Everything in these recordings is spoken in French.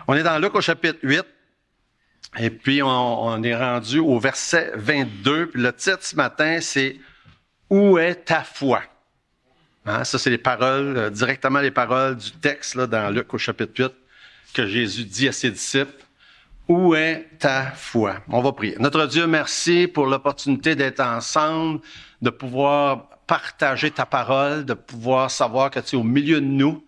On est dans Luc au chapitre 8, et puis on est rendu au verset 22. Puis le titre ce matin, c'est « Où est ta foi? » Hein, ça, c'est les paroles, directement les paroles du texte là, dans Luc au chapitre 8, que Jésus dit à ses disciples. Où est ta foi? On va prier. Notre Dieu, merci pour l'opportunité d'être ensemble, de pouvoir partager ta parole, de pouvoir savoir que tu es au milieu de nous.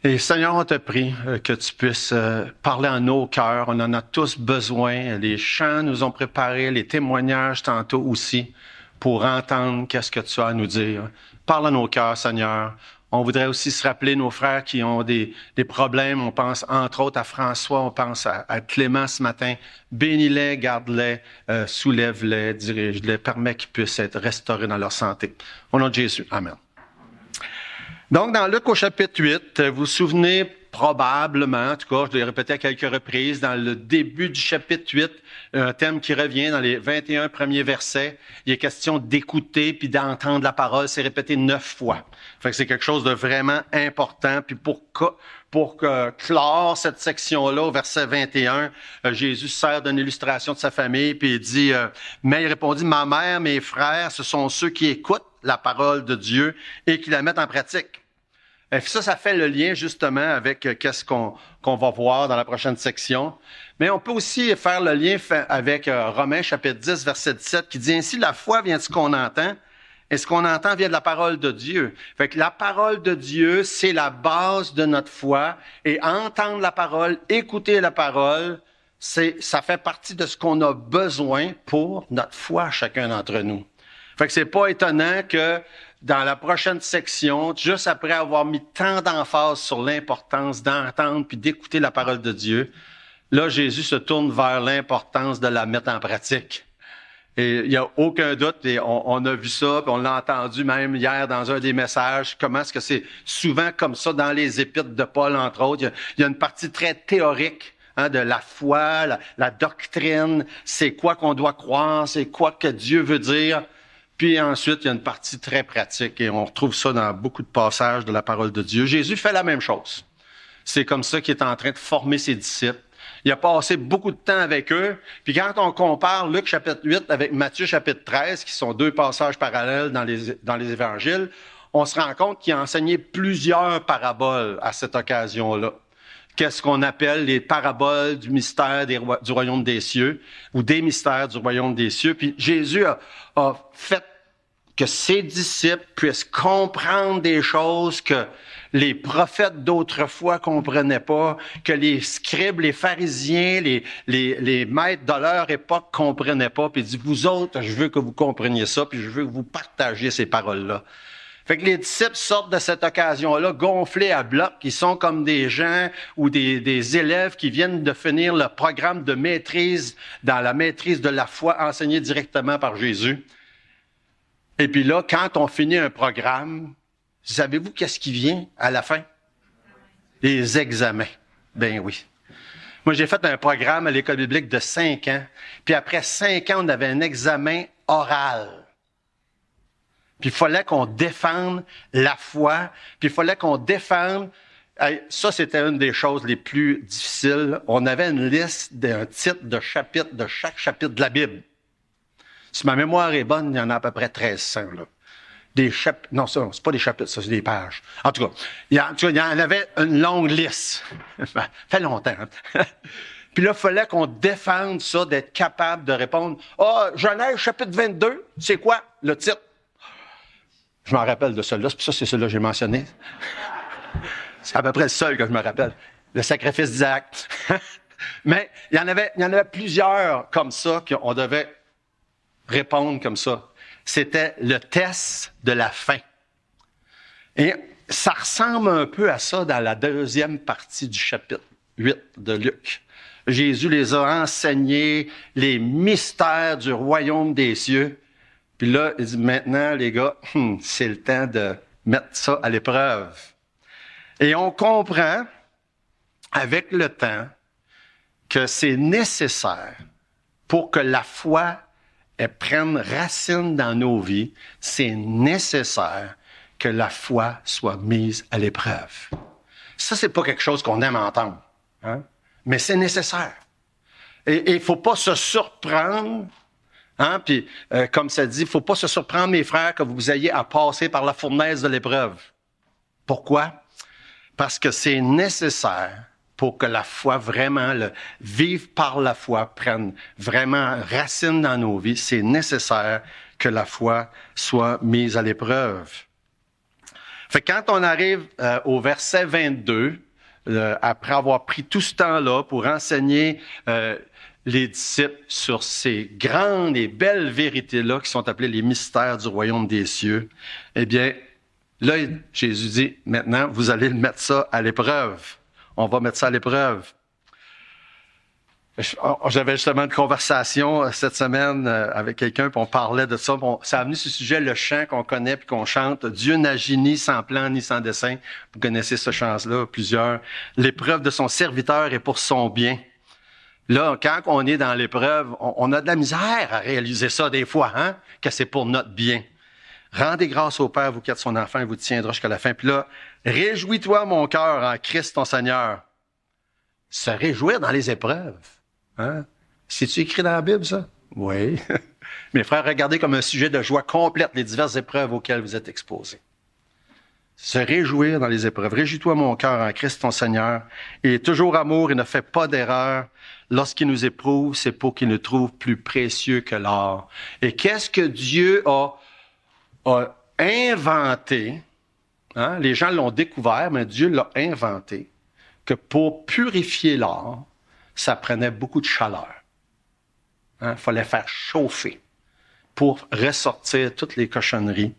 Et Seigneur, on te prie que tu puisses parler en nos cœurs. On en a tous besoin. Les chants nous ont préparés, les témoignages tantôt aussi, pour entendre qu'est-ce que tu as à nous dire. Parle à nos cœurs, Seigneur. On voudrait aussi se rappeler nos frères qui ont des problèmes. On pense entre autres à François, on pense à Clément ce matin. Bénis-les, garde-les, soulève-les, dirige-les, permets qu'ils puissent être restaurés dans leur santé. Au nom de Jésus, Amen. Donc, dans Luc au chapitre 8, vous vous souvenez probablement, en tout cas, je l'ai répété à quelques reprises, dans le début du chapitre 8, un thème qui revient dans les 21 premiers versets, il est question d'écouter puis d'entendre la parole, c'est répété 9 fois. Fait que c'est quelque chose de vraiment important. Puis pour clore cette section-là, au verset 21, Jésus sert d'une illustration de sa famille, puis il dit, mais il répondit, ma mère, mes frères, ce sont ceux qui écoutent la parole de Dieu et qui la mettent en pratique. Et ça fait le lien justement avec qu'est-ce qu'on va voir dans la prochaine section. Mais on peut aussi faire le lien avec Romains chapitre 10, verset 17, qui dit ainsi, la foi vient de ce qu'on entend, et ce qu'on entend vient de la parole de Dieu. Fait que la parole de Dieu, c'est la base de notre foi, et entendre la parole, écouter la parole, ça fait partie de ce qu'on a besoin pour notre foi, chacun d'entre nous. Fait que c'est pas étonnant que dans la prochaine section, juste après avoir mis tant d'emphase sur l'importance d'entendre puis d'écouter la parole de Dieu, là, Jésus se tourne vers l'importance de la mettre en pratique. Et il n'y a aucun doute, et on a vu ça, puis on l'a entendu même hier dans un des messages, comment est-ce que c'est souvent comme ça dans les épîtres de Paul, entre autres. Il y a une partie très théorique de la foi, la doctrine, c'est quoi qu'on doit croire, c'est quoi que Dieu veut dire. Puis ensuite, il y a une partie très pratique et on retrouve ça dans beaucoup de passages de la parole de Dieu. Jésus fait la même chose. C'est comme ça qu'il est en train de former ses disciples. Il a passé beaucoup de temps avec eux. Puis quand on compare Luc chapitre 8 avec Matthieu chapitre 13, qui sont deux passages parallèles dans les évangiles, on se rend compte qu'il a enseigné plusieurs paraboles à cette occasion-là. Qu'est-ce qu'on appelle les paraboles du mystère du royaume des cieux ou des mystères du royaume des cieux. Puis Jésus a fait que ses disciples puissent comprendre des choses que les prophètes d'autrefois comprenaient pas, que les scribes, les pharisiens, les maîtres de leur époque comprenaient pas. Puis il dit, vous autres, je veux que vous compreniez ça, puis je veux que vous partagiez ces paroles-là. Fait que les disciples sortent de cette occasion-là gonflés à bloc. Ils sont comme des gens ou des élèves qui viennent de finir le programme de maîtrise dans la maîtrise de la foi enseigné directement par Jésus. Et puis là, quand on finit un programme, savez-vous qu'est-ce qui vient à la fin? Les examens. Ben oui. Moi, j'ai fait un programme à l'école biblique de 5 ans. Puis après 5 ans, on avait un examen oral. Puis il fallait qu'on défende la foi, puis il fallait qu'on défende... Ça, c'était une des choses les plus difficiles. On avait une liste d'un titre de chapitre, de chaque chapitre de la Bible. Si ma mémoire est bonne, il y en a à peu près 1300, là. Des chapitres... Non, ça, c'est pas des chapitres, ça, c'est des pages. En tout cas, il y en avait une longue liste. Ça fait longtemps. Puis là, il fallait qu'on défende ça, d'être capable de répondre. « Ah, Genèse, chapitre 22, c'est quoi le titre? » Je m'en rappelle de celui-là, c'est ça, c'est celui-là que j'ai mentionné. C'est à peu près le seul que je me rappelle. Le sacrifice d'Isaac. Mais il y en avait plusieurs comme ça qu'on devait répondre comme ça. C'était le test de la fin. Et ça ressemble un peu à ça dans la deuxième partie du chapitre 8 de Luc. Jésus les a enseignés les mystères du royaume des cieux. Puis là, il dit, maintenant, les gars, c'est le temps de mettre ça à l'épreuve. Et on comprend, avec le temps, que c'est nécessaire pour que la foi prenne racine dans nos vies, c'est nécessaire que la foi soit mise à l'épreuve. Ça, c'est pas quelque chose qu'on aime entendre. Hein? Mais c'est nécessaire. Et il ne faut pas se surprendre. Hein? Puis, comme ça dit, il ne faut pas se surprendre, mes frères, que vous ayez à passer par la fournaise de l'épreuve. Pourquoi? Parce que c'est nécessaire pour que la foi vraiment, le vivre par la foi, prenne vraiment racine dans nos vies. C'est nécessaire que la foi soit mise à l'épreuve. Fait que quand on arrive au verset 22, après avoir pris tout ce temps-là pour enseigner les disciples sur ces grandes et belles vérités-là qui sont appelées les mystères du royaume des cieux, eh bien, là, Jésus dit, maintenant, vous allez mettre ça à l'épreuve. On va mettre ça à l'épreuve. J'avais justement une conversation cette semaine avec quelqu'un, puis on parlait de ça. Ça a amené ce sujet, le chant qu'on connaît puis qu'on chante. Dieu n'agit ni sans plan ni sans dessein. Vous connaissez ce chant-là, plusieurs. L'épreuve de son serviteur est pour son bien. Là, quand on est dans l'épreuve, on a de la misère à réaliser ça des fois, hein, que c'est pour notre bien. Rendez grâce au Père, vous qui êtes son enfant, il vous tiendra jusqu'à la fin. Puis là, réjouis-toi, mon cœur, en Christ ton Seigneur. Se réjouir dans les épreuves. Hein? C'est-tu écrit dans la Bible, ça? Oui. Mes frères, regardez comme un sujet de joie complète les diverses épreuves auxquelles vous êtes exposés. Se réjouir dans les épreuves. Réjouis-toi, mon cœur, en Christ ton Seigneur. Il est toujours amour, il ne fait pas d'erreur. Lorsqu'il nous éprouve, c'est pour qu'il nous trouve plus précieux que l'or. Et qu'est-ce que Dieu a inventé? Hein? Les gens l'ont découvert, mais Dieu l'a inventé, que pour purifier l'or, ça prenait beaucoup de chaleur. Il fallait faire chauffer pour ressortir toutes les cochonneries.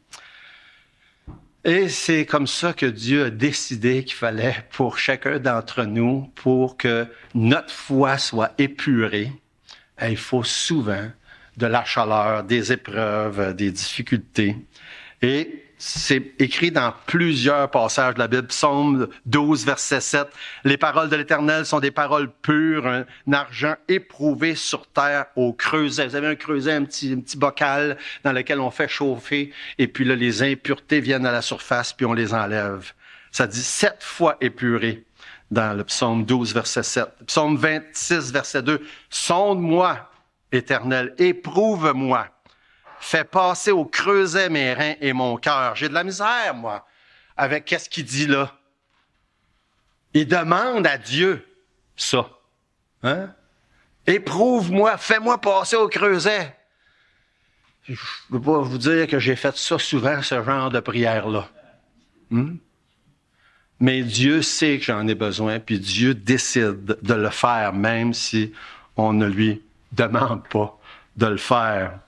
Et c'est comme ça que Dieu a décidé qu'il fallait pour chacun d'entre nous, pour que notre foi soit épurée, il faut souvent de la chaleur, des épreuves, des difficultés. Et c'est écrit dans plusieurs passages de la Bible. Psaume 12, verset 7. Les paroles de l'Éternel sont des paroles pures, un argent éprouvé sur terre au creuset. Vous avez un creuset, un petit bocal dans lequel on fait chauffer, et puis là, les impuretés viennent à la surface, puis on les enlève. Ça dit 7 fois épuré dans le psaume 12, verset 7. Psaume 26, verset 2. Sonde-moi, Éternel, éprouve-moi. Fais passer au creuset mes reins et mon cœur. J'ai de la misère, moi, avec qu'est-ce qu'il dit là. Il demande à Dieu ça. Hein? Éprouve-moi, fais-moi passer au creuset. Je ne peux pas vous dire que j'ai fait ça souvent, ce genre de prière-là. Mais Dieu sait que j'en ai besoin, puis Dieu décide de le faire, même si on ne lui demande pas de le faire.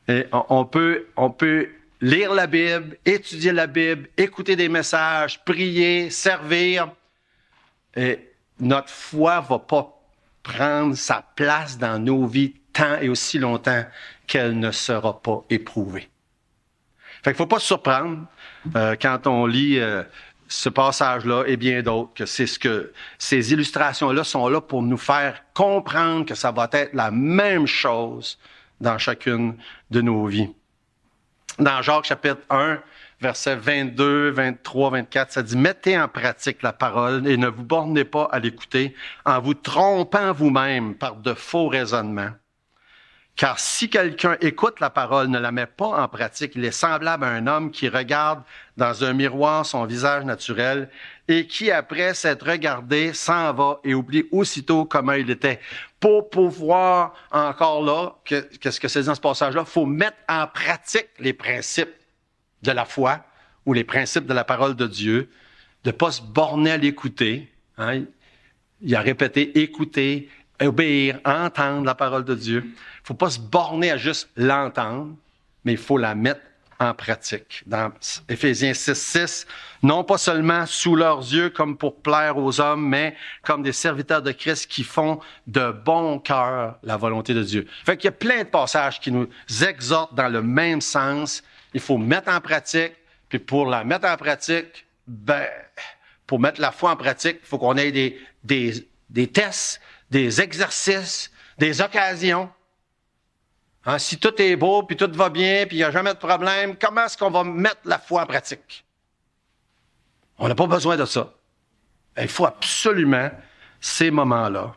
Et on peut lire la Bible, étudier la Bible, écouter des messages, prier, servir. Et notre foi va pas prendre sa place dans nos vies tant et aussi longtemps qu'elle ne sera pas éprouvée. Fait qu'il faut pas se surprendre quand on lit ce passage-là et bien d'autres, que ces illustrations-là sont là pour nous faire comprendre que ça va être la même chose dans chacune de nos vies. Dans Jacques chapitre 1, versets 22, 23, 24, ça dit « Mettez en pratique la parole et ne vous bornez pas à l'écouter en vous trompant vous-même par de faux raisonnements. Car si quelqu'un écoute la parole, ne la met pas en pratique, il est semblable à un homme qui regarde dans un miroir son visage naturel et qui, après s'être regardé, s'en va et oublie aussitôt comment il était. » Pour pouvoir, encore là, qu'est-ce que c'est dans ce passage-là? Il faut mettre en pratique les principes de la foi ou les principes de la parole de Dieu, de ne pas se borner à l'écouter. Hein? Il a répété, écouter, obéir, entendre la parole de Dieu. Il ne faut pas se borner à juste l'entendre, mais il faut la mettre en pratique. Dans Éphésiens 6, non pas seulement sous leurs yeux comme pour plaire aux hommes, mais comme des serviteurs de Christ qui font de bon cœur la volonté de Dieu. Fait qu'il y a plein de passages qui nous exhortent dans le même sens. Il faut mettre en pratique, puis pour la mettre en pratique, pour mettre la foi en pratique, il faut qu'on ait des tests, des exercices, des occasions. Hein, si tout est beau, puis tout va bien, puis il n'y a jamais de problème, comment est-ce qu'on va mettre la foi en pratique? On n'a pas besoin de ça. Il faut absolument ces moments-là.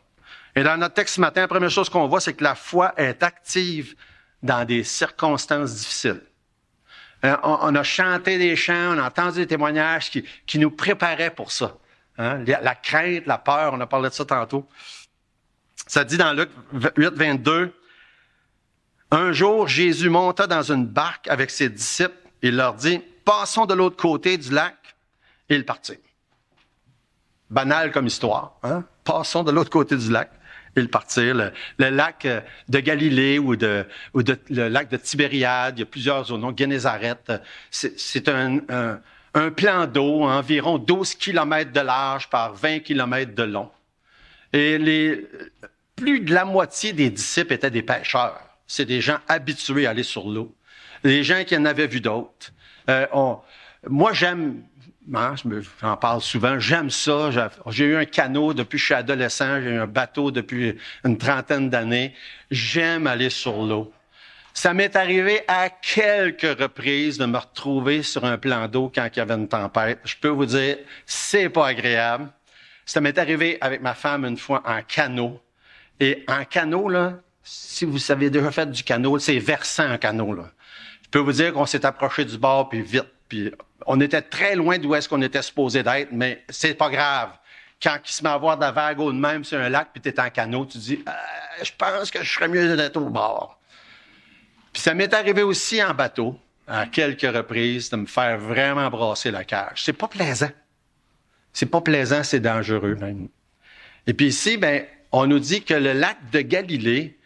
Et dans notre texte ce matin, la première chose qu'on voit, c'est que la foi est active dans des circonstances difficiles. On a chanté des chants, on a entendu des témoignages qui nous préparaient pour ça. Hein? La crainte, la peur, on a parlé de ça tantôt. Ça dit dans Luc 8, 22, « Un jour, Jésus monta dans une barque avec ses disciples et leur dit, « Passons de l'autre côté du lac. » Et ils partirent. Banal comme histoire. Hein? Passons de l'autre côté du lac. Ils partirent. Le lac de Galilée ou le lac de Tibériade, il y a plusieurs zones, Génézareth. C'est un plan d'eau, environ 12 km de large par 20 km de long. Et plus de la moitié des disciples étaient des pêcheurs. C'est des gens habitués à aller sur l'eau. Des gens qui en avaient vu d'autres. Moi, j'aime... J'en parle souvent. J'aime ça. J'ai eu un canot depuis que je suis adolescent. J'ai eu un bateau depuis une trentaine d'années. J'aime aller sur l'eau. Ça m'est arrivé à quelques reprises de me retrouver sur un plan d'eau quand il y avait une tempête. Je peux vous dire, c'est pas agréable. Ça m'est arrivé avec ma femme une fois en canot. Et en canot, là, si vous avez déjà fait du canot, c'est versant un canot, là. Je peux vous dire qu'on s'est approché du bord, puis vite. Puis on était très loin d'où est-ce qu'on était supposé d'être, mais c'est pas grave. Quand il se met à avoir de la vague ou de même sur un lac, puis tu es en canot, tu dis « Je pense que je serais mieux d'être au bord. » Puis ça m'est arrivé aussi en bateau, à quelques reprises, de me faire vraiment brasser la cage. C'est pas plaisant. C'est pas plaisant, c'est dangereux même. Et puis ici, on nous dit que le lac de Galilée,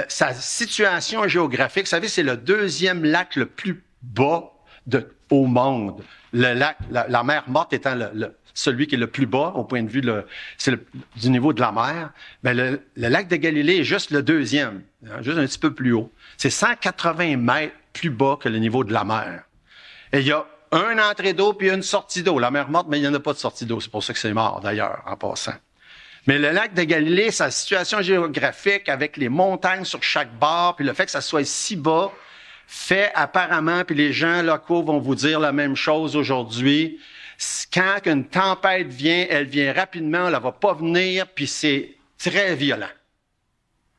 sa situation géographique, vous savez, c'est le deuxième lac le plus bas au monde. Le lac, la mer Morte étant celui qui est le plus bas au point de vue du niveau de la mer. Le lac de Galilée est juste le deuxième, hein, juste un petit peu plus haut. C'est 180 mètres plus bas que le niveau de la mer. Et il y a une entrée d'eau puis une sortie d'eau. La mer Morte, mais il n'y en a pas de sortie d'eau. C'est pour ça que c'est mort, d'ailleurs, en passant. Mais le lac de Galilée, sa situation géographique avec les montagnes sur chaque bord, puis le fait que ça soit si bas, fait apparemment, puis les gens locaux vont vous dire la même chose aujourd'hui, quand une tempête vient, elle vient rapidement, elle ne va pas venir, puis c'est très violent.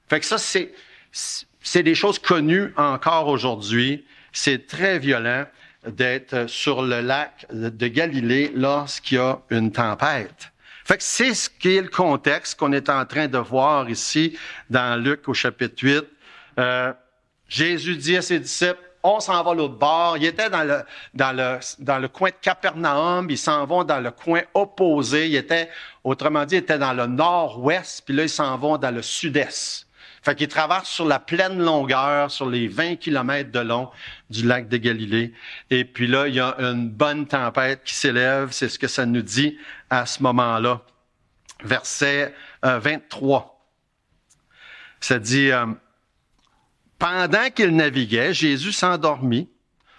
Fait que ça, c'est des choses connues encore aujourd'hui. C'est très violent d'être sur le lac de Galilée lorsqu'il y a une tempête. Fait que c'est ce qui est le contexte qu'on est en train de voir ici dans Luc au chapitre 8. Jésus dit à ses disciples, on s'en va l'autre bord. Il était dans le coin de Capernaum, ils s'en vont dans le coin opposé. Autrement dit, ils étaient dans le nord-ouest, puis là, ils s'en vont dans le sud-est. Fait qu'ils traversent sur la pleine longueur, sur les 20 kilomètres de long du lac de Galilée. Et puis là, il y a une bonne tempête qui s'élève. C'est ce que ça nous dit à ce moment-là. Verset 23. Ça dit... Pendant qu'il naviguait, Jésus s'endormit.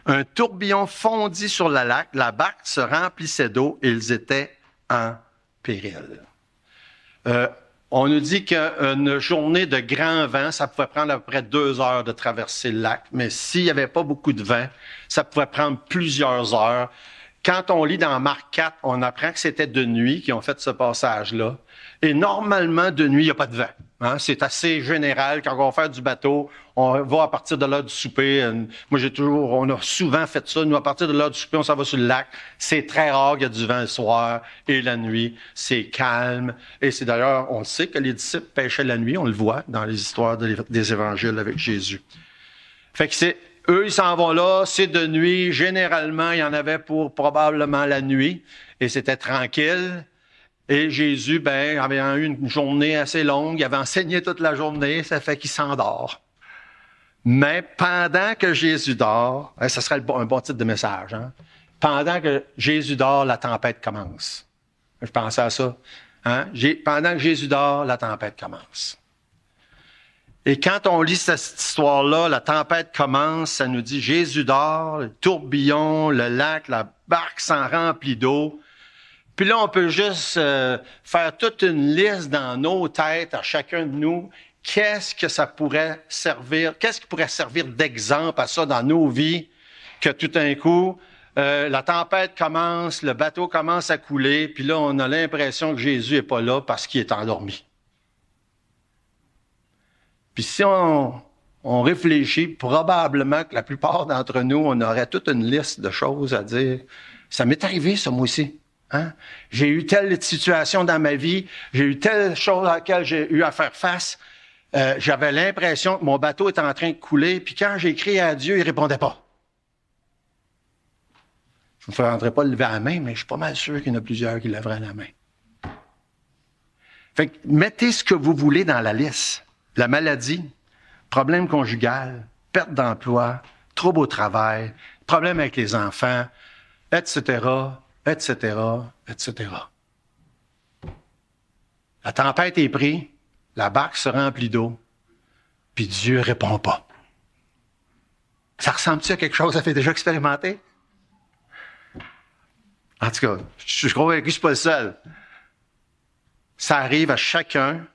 Un tourbillon fondit sur le lac. La barque se remplissait d'eau et ils étaient en péril. On nous dit qu'une journée de grand vent, ça pouvait prendre à peu près 2 heures de traverser le lac. Mais s'il n'y avait pas beaucoup de vent, ça pouvait prendre plusieurs heures. Quand on lit dans Marc 4, on apprend que c'était de nuit qu'ils ont fait ce passage-là. Et normalement, de nuit, il n'y a pas de vent. Hein? C'est assez général. Quand on va faire du bateau, on va à partir de l'heure du souper. On a souvent fait ça. Nous, à partir de l'heure du souper, on s'en va sur le lac. C'est très rare qu'il y a du vent le soir et la nuit. C'est calme. Et c'est d'ailleurs, on sait que les disciples pêchaient la nuit. On le voit dans les histoires des évangiles avec Jésus. Fait que eux, ils s'en vont là. C'est de nuit. Généralement, il y en avait pour probablement la nuit. Et c'était tranquille. Et Jésus, avait eu une journée assez longue, il avait enseigné toute la journée, ça fait qu'il s'endort. Mais pendant que Jésus dort, ça serait un bon titre de message, hein? Pendant que Jésus dort, la tempête commence. Je pensais à ça. Hein? Pendant que Jésus dort, la tempête commence. Et quand on lit cette histoire-là, la tempête commence, ça nous dit Jésus dort, le tourbillon, le lac, la barque s'en remplit d'eau. Puis là, on peut juste faire toute une liste dans nos têtes, à chacun de nous, qu'est-ce qui pourrait servir d'exemple à ça dans nos vies, que tout d'un coup, La tempête commence, le bateau commence à couler, puis là, on a l'impression que Jésus n'est pas là parce qu'il est endormi. Puis si on réfléchit, probablement que la plupart d'entre nous, on aurait toute une liste de choses à dire. Ça m'est arrivé, ça, moi aussi. Hein? J'ai eu telle situation dans ma vie, j'ai eu telle chose à laquelle j'ai eu à faire face. J'avais l'impression que mon bateau était en train de couler, puis quand j'ai crié à Dieu, il répondait pas. Je ne me ferai pas lever la main, mais je suis pas mal sûr qu'il y en a plusieurs qui lèveraient la main. Fait que mettez ce que vous voulez dans la liste. La maladie, problème conjugal, perte d'emploi, trouble au travail, problème avec les enfants, etc., etc., etc. La tempête est prise, la barque se remplit d'eau, puis Dieu répond pas. Ça ressemble-tu à quelque chose que vous avez déjà expérimenté? En tout cas, je suis convaincu que je ne suis pas le seul. Ça arrive à chacun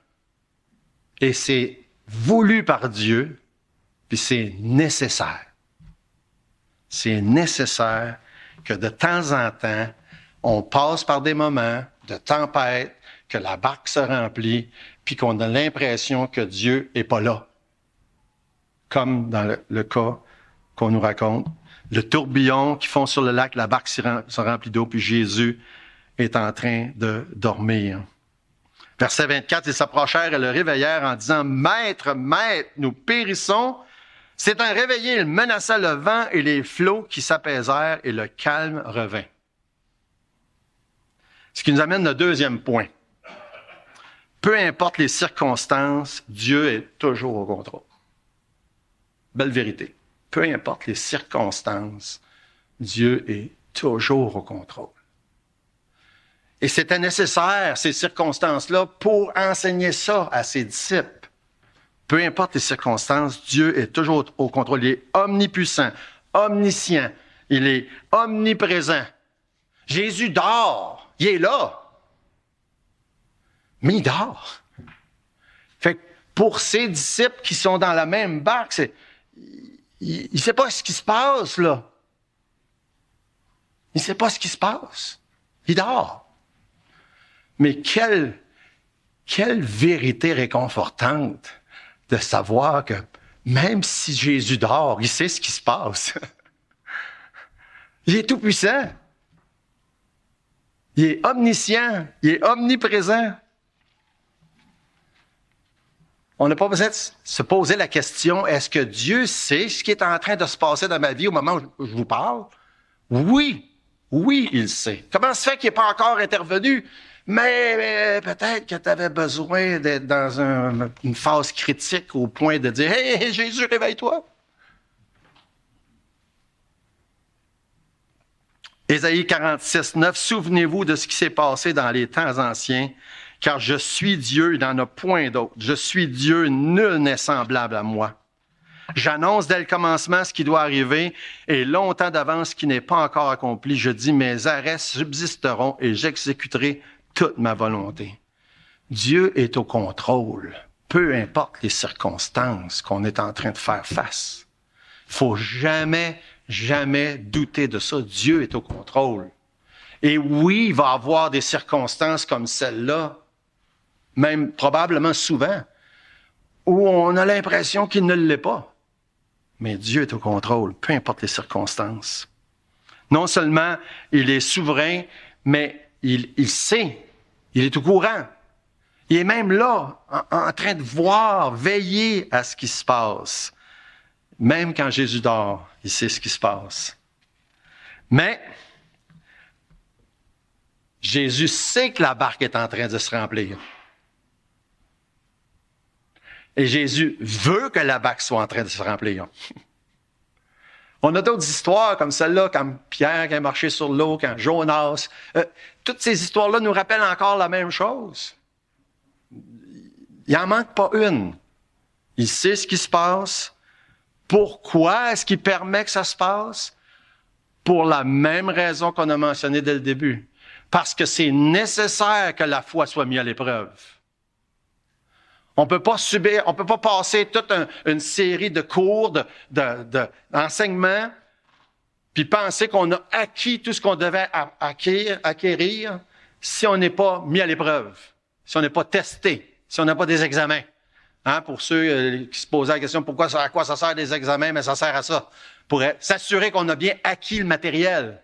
et c'est voulu par Dieu, puis c'est nécessaire. C'est nécessaire que de temps en temps, on passe par des moments de tempête, que la barque se remplit, puis qu'on a l'impression que Dieu n'est pas là. Comme dans le cas qu'on nous raconte. Le tourbillon qui fond sur le lac, la barque se remplit d'eau, puis Jésus est en train de dormir. Verset 24, ils s'approchèrent et le réveillèrent en disant, « Maître, Maître, nous périssons. » C'est un réveillé, il menaça le vent et les flots qui s'apaisèrent et le calme revint. Ce qui nous amène au deuxième point. Peu importe les circonstances, Dieu est toujours au contrôle. Belle vérité. Peu importe les circonstances, Dieu est toujours au contrôle. Et c'était nécessaire, ces circonstances-là, pour enseigner ça à ses disciples. Peu importe les circonstances, Dieu est toujours au contrôle. Il est omnipuissant, omniscient, il est omniprésent. Jésus dort, il est là. Mais il dort. Fait que pour ses disciples qui sont dans la même barque, il ne sait pas ce qui se passe, là. Il ne sait pas ce qui se passe. Il dort. Mais quelle vérité réconfortante de savoir que même si Jésus dort, il sait ce qui se passe. Il est tout puissant. Il est omniscient. Il est omniprésent. On n'a pas besoin de se poser la question, est-ce que Dieu sait ce qui est en train de se passer dans ma vie au moment où je vous parle? Oui, il sait. Comment se fait qu'il n'est pas encore intervenu? Mais peut-être que tu avais besoin d'être dans une phase critique au point de dire, « Hey, Jésus, réveille-toi! » Ésaïe 46, 9, « Souvenez-vous de ce qui s'est passé dans les temps anciens, car je suis Dieu, il n'en a point d'autre. Je suis Dieu, nul n'est semblable à moi. J'annonce dès le commencement ce qui doit arriver, et longtemps d'avance ce qui n'est pas encore accompli. Je dis, mes arrêts subsisteront et j'exécuterai toute ma volonté. » Dieu est au contrôle, peu importe les circonstances qu'on est en train de faire face. Il faut jamais douter de ça. Dieu est au contrôle. Et oui, il va y avoir des circonstances comme celle-là, même probablement souvent, où on a l'impression qu'il ne l'est pas. Mais Dieu est au contrôle, peu importe les circonstances. Non seulement il est souverain, mais il sait, il est au courant. Il est même là, en train de voir, veiller à ce qui se passe. Même quand Jésus dort, il sait ce qui se passe. Mais Jésus sait que la barque est en train de se remplir. Et Jésus veut que la barque soit en train de se remplir. On a d'autres histoires comme celle-là, comme Pierre qui a marché sur l'eau, quand Jonas. Toutes ces histoires-là nous rappellent encore la même chose. Il n'en manque pas une. Il sait ce qui se passe. Pourquoi est-ce qu'il permet que ça se passe? Pour la même raison qu'on a mentionné dès le début. Parce que c'est nécessaire que la foi soit mise à l'épreuve. On peut pas passer toute une série de cours, d'enseignements puis penser qu'on a acquis tout ce qu'on devait acquérir si on n'est pas mis à l'épreuve, si on n'est pas testé, si on n'a pas des examens. Hein, pour ceux qui se posaient la question, à quoi ça sert des examens? Mais ça sert à ça, pour s'assurer qu'on a bien acquis le matériel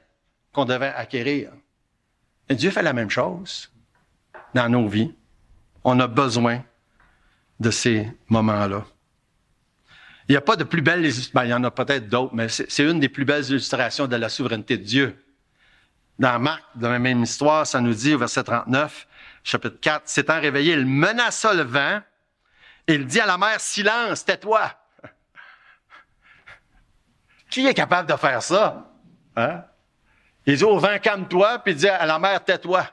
qu'on devait acquérir. Et Dieu fait la même chose dans nos vies. On a besoin de ces moments-là. Il n'y a pas de plus belle illustration, il y en a peut-être d'autres, mais c'est une des plus belles illustrations de la souveraineté de Dieu. Dans Marc, dans la même histoire, ça nous dit au verset 39, chapitre 4, « S'étant réveillé, il menaça le vent et il dit à la mer, « Silence, tais-toi! » Qui est capable de faire ça? Hein? Il dit au vent, « Calme-toi », puis il dit à la mer, « Tais-toi ».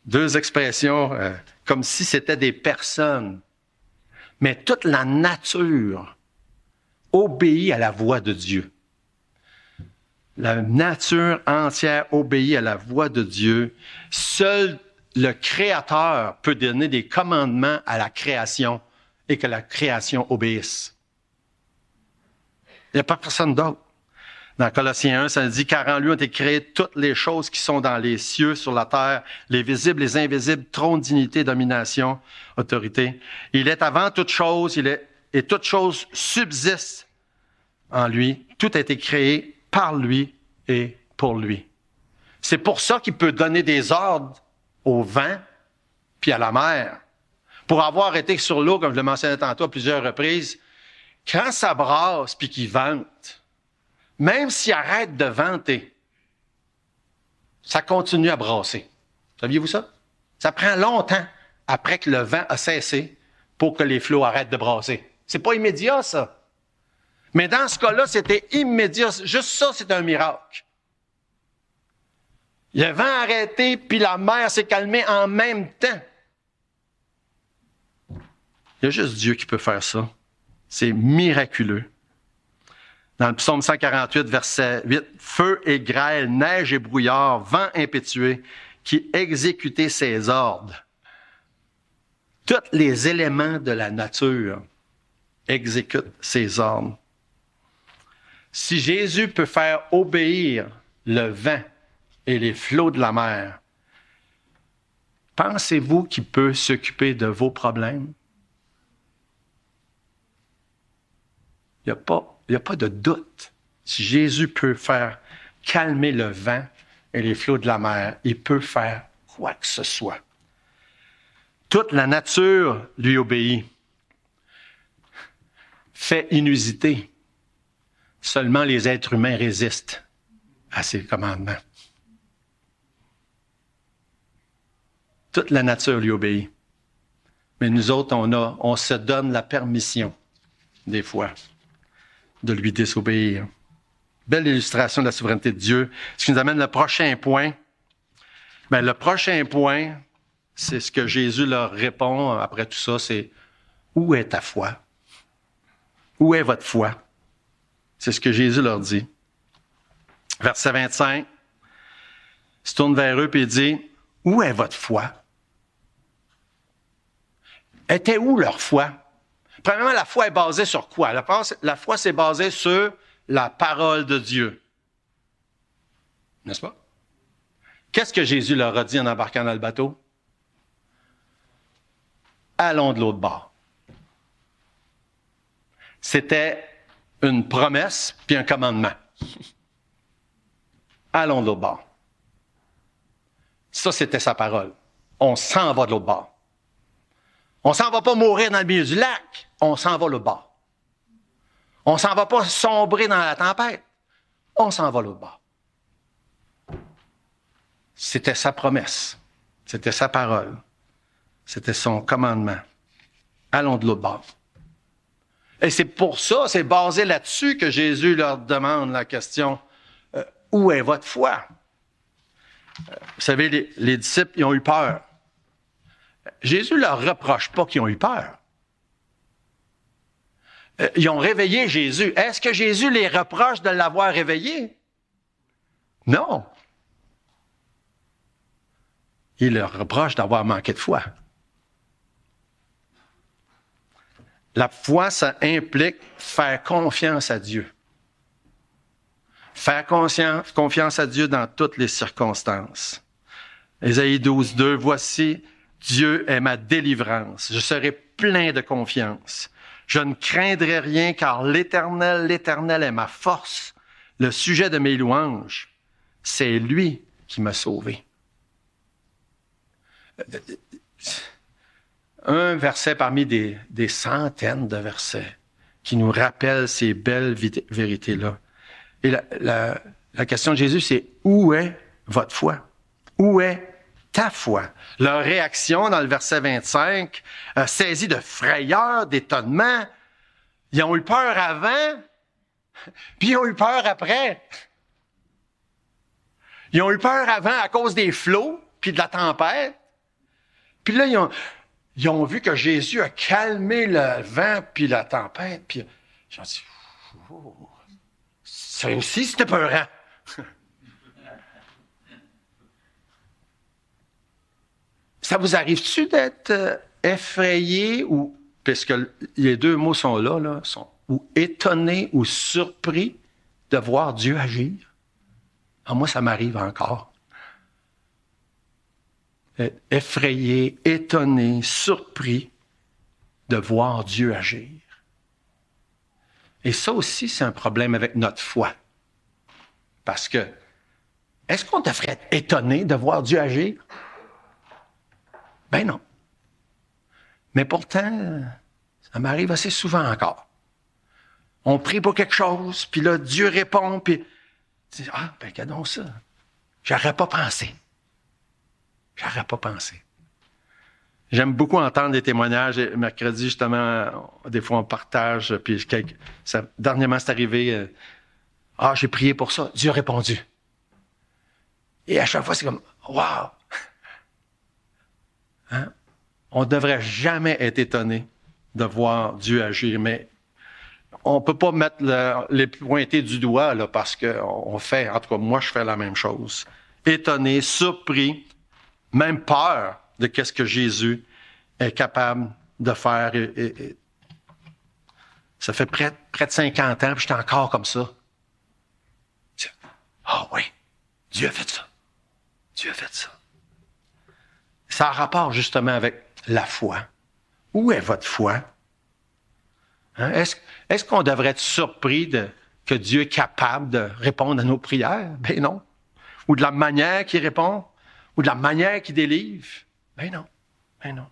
Deux expressions comme si c'était des personnes. Mais toute la nature obéit à la voix de Dieu. La nature entière obéit à la voix de Dieu. Seul le Créateur peut donner des commandements à la création et que la création obéisse. Il n'y a pas personne d'autre. Dans Colossiens 1, ça dit « Car en lui ont été créées toutes les choses qui sont dans les cieux, sur la terre, les visibles, les invisibles, trône, dignité, domination, autorité. Il est avant toute chose, et toute chose subsiste en lui. Tout a été créé par lui et pour lui. » C'est pour ça qu'il peut donner des ordres au vent puis à la mer. Pour avoir été sur l'eau, comme je le mentionnais tantôt à plusieurs reprises, quand ça brasse puis qu'il vente, même s'il arrête de vanter, ça continue à brasser. Saviez-vous ça? Ça prend longtemps après que le vent a cessé pour que les flots arrêtent de brasser. C'est pas immédiat, ça. Mais dans ce cas-là, c'était immédiat. Juste ça, c'est un miracle. Le vent a arrêté, puis la mer s'est calmée en même temps. Il y a juste Dieu qui peut faire ça. C'est miraculeux. Dans le psaume 148, verset 8, « Feu et grêle, neige et brouillard, vent impétueux, qui exécutait ses ordres. » Tous les éléments de la nature exécutent ses ordres. Si Jésus peut faire obéir le vent et les flots de la mer, pensez-vous qu'il peut s'occuper de vos problèmes? Il n'y a pas de doute. Si Jésus peut faire calmer le vent et les flots de la mer, il peut faire quoi que ce soit. Toute la nature lui obéit. Fait inusité. Seulement les êtres humains résistent à ses commandements. Toute la nature lui obéit. Mais nous autres, on se donne la permission, des fois, de lui désobéir. Belle illustration de la souveraineté de Dieu. Ce qui nous amène le prochain point. Bien, le prochain point, c'est ce que Jésus leur répond après tout ça, c'est « Où est ta foi? Où est votre foi? » C'est ce que Jésus leur dit. Verset 25, il se tourne vers eux et il dit « Où est votre foi? » Était où leur foi? Premièrement, la foi est basée sur quoi? La foi, c'est basé sur la parole de Dieu. N'est-ce pas? Qu'est-ce que Jésus leur a dit en embarquant dans le bateau? Allons de l'autre bord. C'était une promesse puis un commandement. Allons de l'autre bord. Ça, c'était sa parole. On s'en va de l'autre bord. On s'en va pas mourir dans le milieu du lac, on s'en va de l'autre bord. On s'en va pas sombrer dans la tempête, on s'en va de l'autre bord. C'était sa promesse, c'était sa parole, c'était son commandement. Allons de l'autre bord. Et c'est pour ça, c'est basé là-dessus que Jésus leur demande la question, où est votre foi? Vous savez, les disciples, ils ont eu peur. Jésus ne leur reproche pas qu'ils ont eu peur. Ils ont réveillé Jésus. Est-ce que Jésus les reproche de l'avoir réveillé? Non. Il leur reproche d'avoir manqué de foi. La foi, ça implique faire confiance à Dieu. Faire confiance à Dieu dans toutes les circonstances. Ésaïe 12, 2, voici, Dieu est ma délivrance. Je serai plein de confiance. Je ne craindrai rien car l'Éternel est ma force. Le sujet de mes louanges, c'est lui qui m'a sauvé. Un verset parmi des centaines de versets qui nous rappellent ces belles vérités-là. Et la question de Jésus, c'est où est votre foi? Où est ta foi? Leur réaction dans le verset 25, saisie de frayeur, d'étonnement, ils ont eu peur avant, puis ils ont eu peur après. Ils ont eu peur avant à cause des flots, puis de la tempête. Puis là, ils ont vu que Jésus a calmé le vent, puis la tempête, puis ils ont dit, oh, ça aussi, c'était peurant. Ça vous arrive-tu d'être effrayé ou, puisque les deux mots sont là, sont ou étonné ou surpris de voir Dieu agir? Ah, moi, ça m'arrive encore. Être effrayé, étonné, surpris de voir Dieu agir. Et ça aussi, c'est un problème avec notre foi. Parce que, est-ce qu'on devrait être étonné de voir Dieu agir? Ben non. Mais pourtant, ça m'arrive assez souvent encore. On prie pour quelque chose, puis là, Dieu répond, puis ah, ben, qu'adons ça. J'aurais pas pensé. J'aime beaucoup entendre des témoignages. Et mercredi, justement, des fois, on partage, puis dernièrement, c'est arrivé, j'ai prié pour ça, Dieu a répondu. Et à chaque fois, c'est comme, wow! Hein? On ne devrait jamais être étonné de voir Dieu agir, mais on ne peut pas mettre les pointés du doigt là, parce qu'on fait, en tout cas, moi, je fais la même chose. Étonné, surpris, même peur de qu'est-ce que Jésus est capable de faire. Et ça fait près de 50 ans, puis j'étais encore comme ça. Ah oui, Dieu a fait ça. Dieu a fait ça. Ça a rapport justement avec la foi. Où est votre foi? Hein? Est-ce qu'on devrait être surpris que Dieu est capable de répondre à nos prières? Ben non. Ou de la manière qu'il répond? Ou de la manière qu'il délivre? Ben non. Ben non.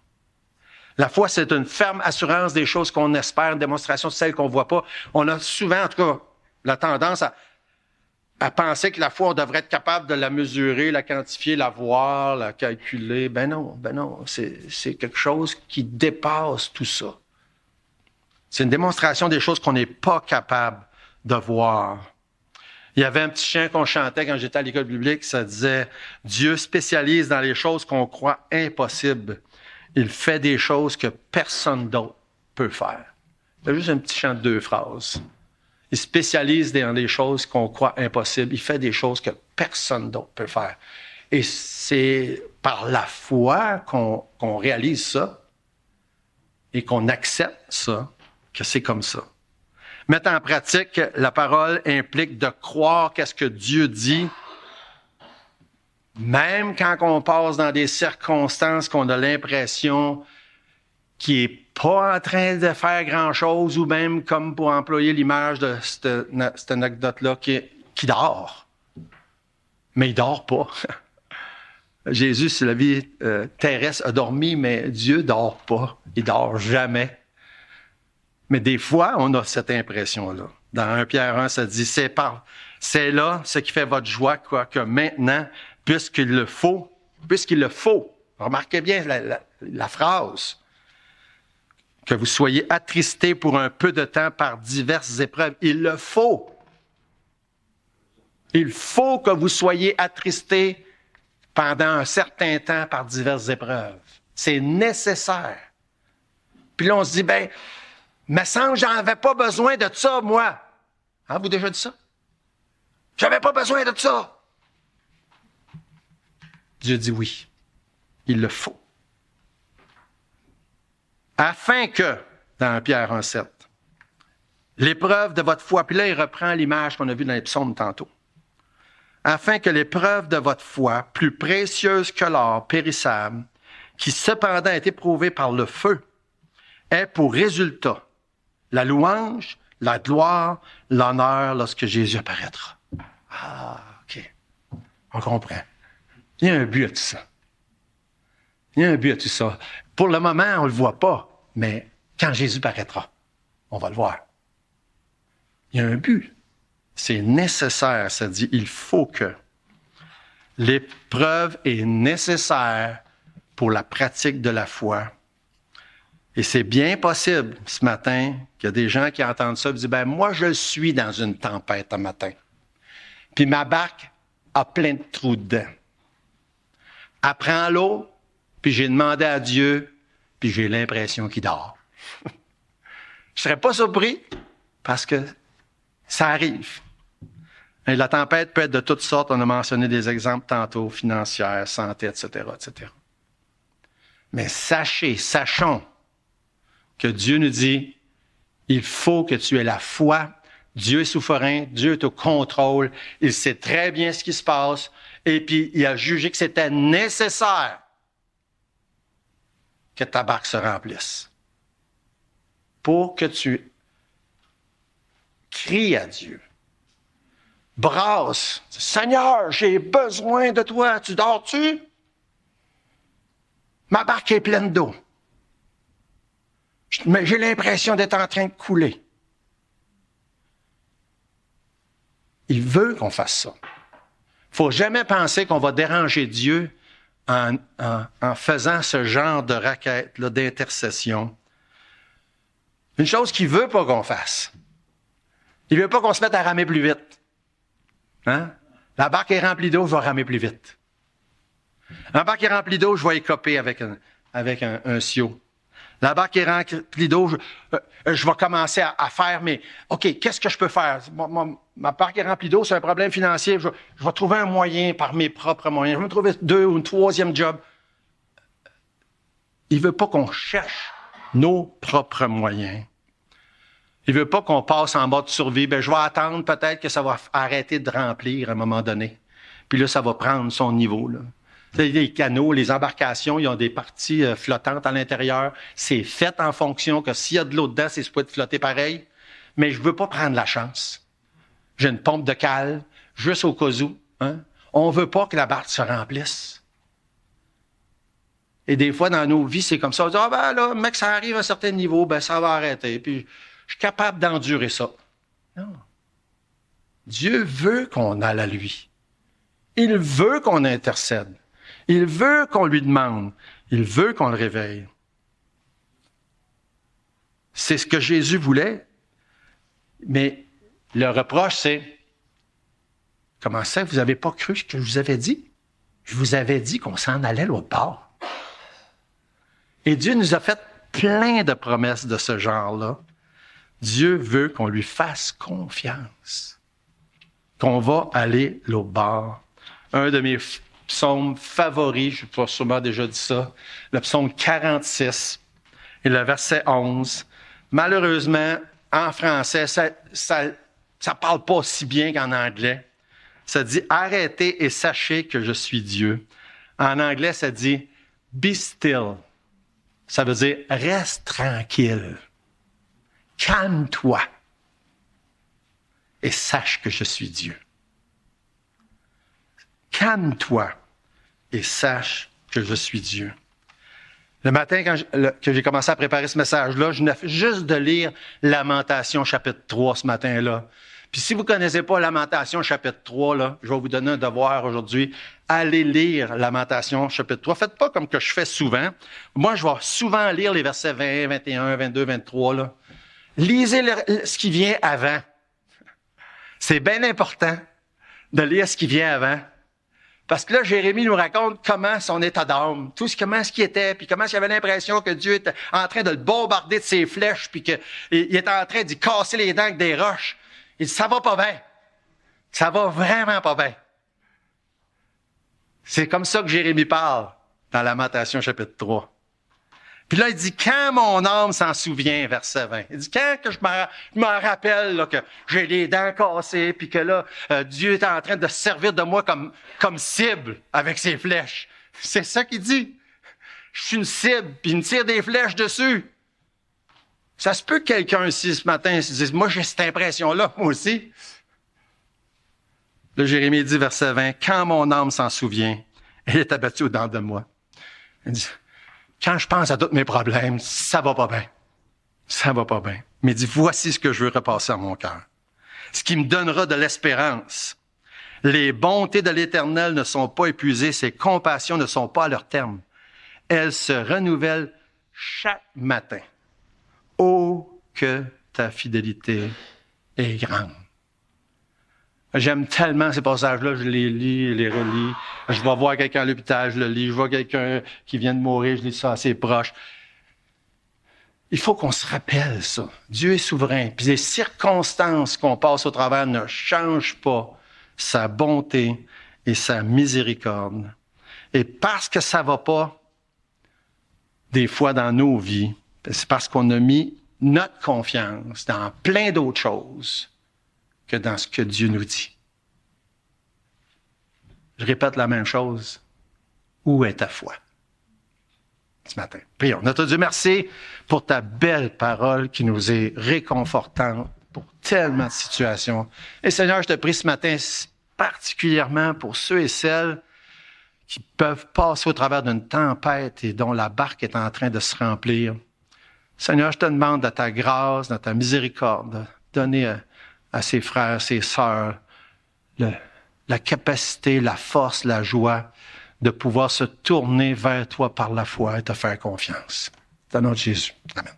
La foi, c'est une ferme assurance des choses qu'on espère, une démonstration de celles qu'on ne voit pas. On a souvent, en tout cas, la tendance à penser que la foi, on devrait être capable de la mesurer, la quantifier, la voir, la calculer. Ben non. C'est quelque chose qui dépasse tout ça. C'est une démonstration des choses qu'on n'est pas capable de voir. Il y avait un petit chant qu'on chantait quand j'étais à l'école biblique, ça disait « Dieu spécialise dans les choses qu'on croit impossibles. Il fait des choses que personne d'autre peut faire. » C'est juste un petit chant de 2 phrases. Il spécialise dans les choses qu'on croit impossibles. Il fait des choses que personne d'autre peut faire. Et c'est par la foi qu'on réalise ça et qu'on accepte ça, que c'est comme ça. Mettre en pratique la parole implique de croire qu'est-ce que Dieu dit, même quand on passe dans des circonstances qu'on a l'impression qu'il n'est pas en train de faire grand-chose, ou même, comme pour employer l'image de cette anecdote-là, qui dort. Mais il ne dort pas. Jésus, sur la vie terrestre, a dormi, mais Dieu ne dort pas. Il ne dort jamais. Mais des fois, on a cette impression-là. Dans 1 Pierre 1, ça dit, c'est là ce qui fait votre joie, quoi, que maintenant, puisqu'il le faut, remarquez bien la phrase, que vous soyez attristés pour un peu de temps par diverses épreuves. Il le faut. Il faut que vous soyez attristés pendant un certain temps par diverses épreuves. C'est nécessaire. Puis là, on se dit, me semble que j'en avais pas besoin de ça, moi. Hein, vous déjà dit ça? J'avais pas besoin de ça. Dieu dit oui. Il le faut. Afin que, dans Pierre 1,7, L'épreuve de votre foi, puis là, il reprend l'image qu'on a vue dans les psaumes tantôt. Afin que l'épreuve de votre foi, plus précieuse que l'or périssable, qui cependant est éprouvée par le feu, ait pour résultat la louange, la gloire, l'honneur lorsque Jésus apparaîtra. Ah, OK. On comprend. Il y a un but à tout ça. Il y a un but à tout ça. Pour le moment, on ne le voit pas, mais quand Jésus paraîtra, on va le voir. Il y a un but. C'est nécessaire, ça dit, il faut que. L'épreuve est nécessaire pour la pratique de la foi. Et c'est bien possible, ce matin, qu'il y a des gens qui entendent ça et disent, ben moi, je suis dans une tempête un matin. Puis ma barque a plein de trous dedans. Elle prend l'eau, puis j'ai demandé à Dieu, puis j'ai l'impression qu'il dort. Je ne serais pas surpris, parce que ça arrive. Et la tempête peut être de toutes sortes. On a mentionné des exemples tantôt, financières, santé, etc., etc. Mais sachons que Dieu nous dit, il faut que tu aies la foi. Dieu est souverain, Dieu est au contrôle, il sait très bien ce qui se passe, et puis il a jugé que c'était nécessaire que ta barque se remplisse. Pour que tu cries à Dieu. Brasse. Seigneur, j'ai besoin de toi. Tu dors-tu? Ma barque est pleine d'eau. Mais j'ai l'impression d'être en train de couler. Il veut qu'on fasse ça. Il ne faut jamais penser qu'on va déranger Dieu en faisant ce genre de raquette, là, d'intercession. Une chose qu'il ne veut pas qu'on fasse. Il ne veut pas qu'on se mette à ramer plus vite. Hein? La barque est remplie d'eau, je vais ramer plus vite. La barque est remplie d'eau, je vais écoper avec un siot. La barque est remplie d'eau, je vais commencer à faire, mais OK, qu'est-ce que je peux faire? Ma barque est remplie d'eau, c'est un problème financier, je vais trouver un moyen par mes propres moyens. Je vais me trouver 2 ou une 3e job. Il ne veut pas qu'on cherche nos propres moyens. Il ne veut pas qu'on passe en mode survie. Ben, je vais attendre peut-être que ça va arrêter de remplir à un moment donné. Puis là, ça va prendre son niveau, là. Les canots, les embarcations, ils ont des parties flottantes à l'intérieur. C'est fait en fonction que s'il y a de l'eau dedans, c'est supposé flotter pareil. Mais je ne veux pas prendre la chance. J'ai une pompe de cale, juste au cas où. Hein? On ne veut pas que la barque se remplisse. Et des fois, dans nos vies, c'est comme ça. On dit, ah ben là, mec, ça arrive à un certain niveau, ben ça va arrêter. Puis, je suis capable d'endurer ça. Non. Dieu veut qu'on aille à lui. Il veut qu'on intercède. Il veut qu'on lui demande. Il veut qu'on le réveille. C'est ce que Jésus voulait. Mais le reproche, c'est, comment ça, vous n'avez pas cru ce que je vous avais dit? Je vous avais dit qu'on s'en allait l'autre bord. Et Dieu nous a fait plein de promesses de ce genre-là. Dieu veut qu'on lui fasse confiance. Qu'on va aller l'autre bord. Un de mes psaumes favoris, je vous ai sûrement déjà dit ça, le psaume 46 et le verset 11. Malheureusement, en français, ça parle pas aussi bien qu'en anglais. Ça dit « Arrêtez et sachez que je suis Dieu ». En anglais, ça dit « Be still ». Ça veut dire « Reste tranquille ». Calme-toi et sache que je suis Dieu. Calme-toi et sache que je suis Dieu. Le matin, que j'ai commencé à préparer ce message-là, je venais juste de lire Lamentation chapitre 3 ce matin-là. Puis si vous ne connaissez pas Lamentation chapitre 3, là, je vais vous donner un devoir aujourd'hui. Allez lire Lamentation chapitre 3. Faites pas comme que je fais souvent. Moi, je vais souvent lire les versets 20, 21, 22, 23, là. Lisez ce qui vient avant. C'est bien important de lire ce qui vient avant. Parce que là, Jérémie nous raconte comment son état d'âme, comment ce qu'il était, puis comment il avait l'impression que Dieu était en train de le bombarder de ses flèches, puis qu'il était en train d'y casser les dents avec des roches. Il dit, ça va pas bien. Ça va vraiment pas bien. C'est comme ça que Jérémie parle dans Lamentation chapitre 3. Puis là, il dit, quand mon âme s'en souvient, verset 20. Il dit, quand que je me rappelle là, que j'ai les dents cassées, puis que là, Dieu est en train de se servir de moi comme cible avec ses flèches. C'est ça qu'il dit. Je suis une cible, puis il me tire des flèches dessus. Ça se peut que quelqu'un ici ce matin se dise, moi j'ai cette impression-là, moi aussi. Là, Jérémie dit, verset 20, quand mon âme s'en souvient, elle est abattue au-dedans de moi. Il dit, quand je pense à tous mes problèmes, ça va pas bien. Ça va pas bien. Mais il dit, voici ce que je veux repasser à mon cœur. Ce qui me donnera de l'espérance. Les bontés de l'Éternel ne sont pas épuisées, ses compassions ne sont pas à leur terme. Elles se renouvellent chaque matin. Oh, que ta fidélité est grande. J'aime tellement ces passages-là, je les lis, je les relis. Je vais voir quelqu'un à l'hôpital, je le lis. Je vois quelqu'un qui vient de mourir, je lis ça assez proche. Il faut qu'on se rappelle ça. Dieu est souverain. Puis les circonstances qu'on passe au travers ne changent pas sa bonté et sa miséricorde. Et parce que ça va pas, des fois dans nos vies, c'est parce qu'on a mis notre confiance dans plein d'autres choses que dans ce que Dieu nous dit. Je répète la même chose. Où est ta foi? Ce matin. Prions. Notre Dieu, merci pour ta belle parole qui nous est réconfortante pour tellement de situations. Et Seigneur, je te prie ce matin particulièrement pour ceux et celles qui peuvent passer au travers d'une tempête et dont la barque est en train de se remplir. Seigneur, je te demande de ta grâce, de ta miséricorde, de donner à ses frères, ses sœurs, la capacité, la force, la joie de pouvoir se tourner vers toi par la foi et te faire confiance. Dans le nom de Jésus. Amen.